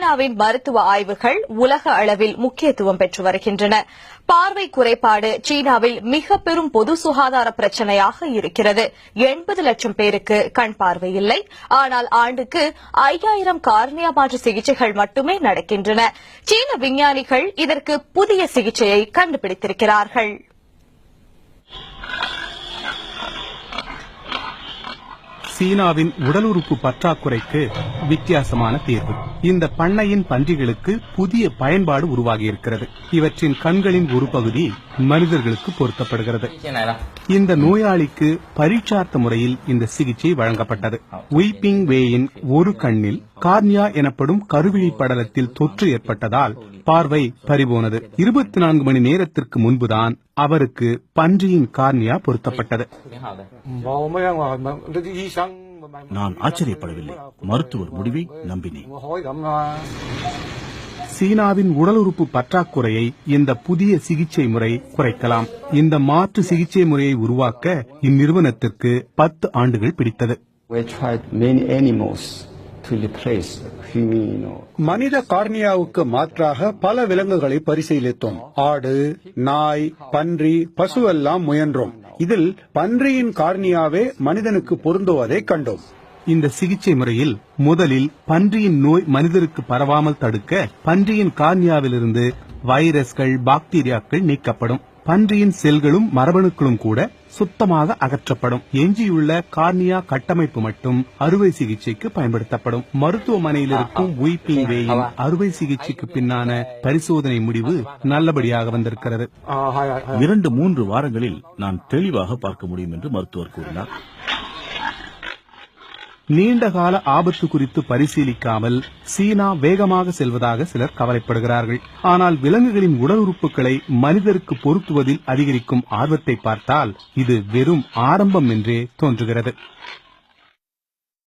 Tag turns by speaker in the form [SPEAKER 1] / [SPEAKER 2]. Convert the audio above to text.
[SPEAKER 1] சீனாவின் மருத்துவ ஆய்வுகள் உலக அளவில் முக்கியத்துவம் பெற்று வருகின்றன. பார்வை குறைபாடு சீனாவில் மிக பெரும் பொது சுகாதார பிரச்சினையாக இருக்கிறது. 80 லட்சம் பேருக்கு கண் பார்வை இல்லை. ஆனால் ஆண்டுக்கு 5000 கார்னியா மாற்று சிகிச்சைகள் மட்டுமே நடக்கின்றன. சீன விஞ்ஞானிகள் இதற்கு புதிய சிகிச்சையை கண்டுபிடித்திருக்கிறார்கள்.
[SPEAKER 2] சீனாவின் உடல் உறுப்பு பற்றாக்குறைக்கு வித்தியாசமான தீர்வு. இந்த பண்ணையின் பன்றிகளுக்கு புதிய பயன்பாடு உருவாகியிருக்கிறது. இவற்றின் கண்களின் ஒரு பகுதி மனிதர்களுக்கு பொருத்தப்படுகிறது. இந்த நோயாளிக்கு பரீட்சார்த்த முறையில் இந்த சிகிச்சை வழங்கப்பட்டது. உய்பிங் வேயின் ஒரு கண்ணில் கார்னியா எனப்படும் கருவிழி படலத்தில் தொற்று ஏற்பட்டதால் பார்வை பறிபோனது. 24 மணி நேரத்திற்கு முன்புதான் அவருக்கு பன்றியின் கார்னியா பொருத்தப்பட்டது.
[SPEAKER 3] நான் ஆச்சரியப்படவில்லை. மருத்துவர் முடிவை நம்பினேன்.
[SPEAKER 2] சீனாவின் உடல் உறுப்பு பற்றாக்குறையை இந்த புதிய சிகிச்சை முறை குறைக்கலாம். இந்த மாற்று சிகிச்சை முறையை உருவாக்க இந்நிறுவனத்திற்கு 10 ஆண்டுகள் பிடித்தது.
[SPEAKER 4] மனித கார்னியாவுக்கு மாற்றாக பல விலங்குகளை பரிசீலித்தோம். ஆடு, நாய், பன்றி, பசுவெல்லாம் முயன்றோம். இதில் பன்றியின் கார்னியாவே மனிதனுக்கு பொருந்துவதை கண்டோம்.
[SPEAKER 2] இந்த சிகிச்சை முறையில் முதலில் பன்றியின் நோய் மனிதருக்கு பரவாமல் தடுக்க பன்றியின் கார்னியாவிலிருந்து வைரஸ்கள், பாக்டீரியாக்கள் நீக்கப்படும். பன்றியின் செல்களும் மரபணுக்களும் கூட சுத்தமாக அகற்றப்படும். எஞ்சியுள்ள கார்னியா கட்டமைப்பு மட்டும் அறுவை சிகிச்சைக்கு பயன்படுத்தப்படும். மருத்துவமனையில் இருக்கும் உய்பிங் வேயின் அறுவை சிகிச்சைக்கு பின்னான பரிசோதனை முடிவு நல்லபடியாக வந்திருக்கிறது.
[SPEAKER 3] 2-3 வாரங்களில் நான் தெளிவாக பார்க்க முடியும் என்று மருத்துவர் கூறினார்.
[SPEAKER 2] நீண்டகால ஆபத்து குறித்து பரிசீலிக்காமல் சீனா வேகமாக செல்வதாக சிலர் கவலைப்படுகிறார்கள். ஆனால் விலங்குகளின் உடல் உறுப்புகளை மனிதருக்கு பொருத்துவதில் அதிகரிக்கும் ஆர்வத்தை பார்த்தால் இது வெறும் ஆரம்பம் என்றே தோன்றுகிறது.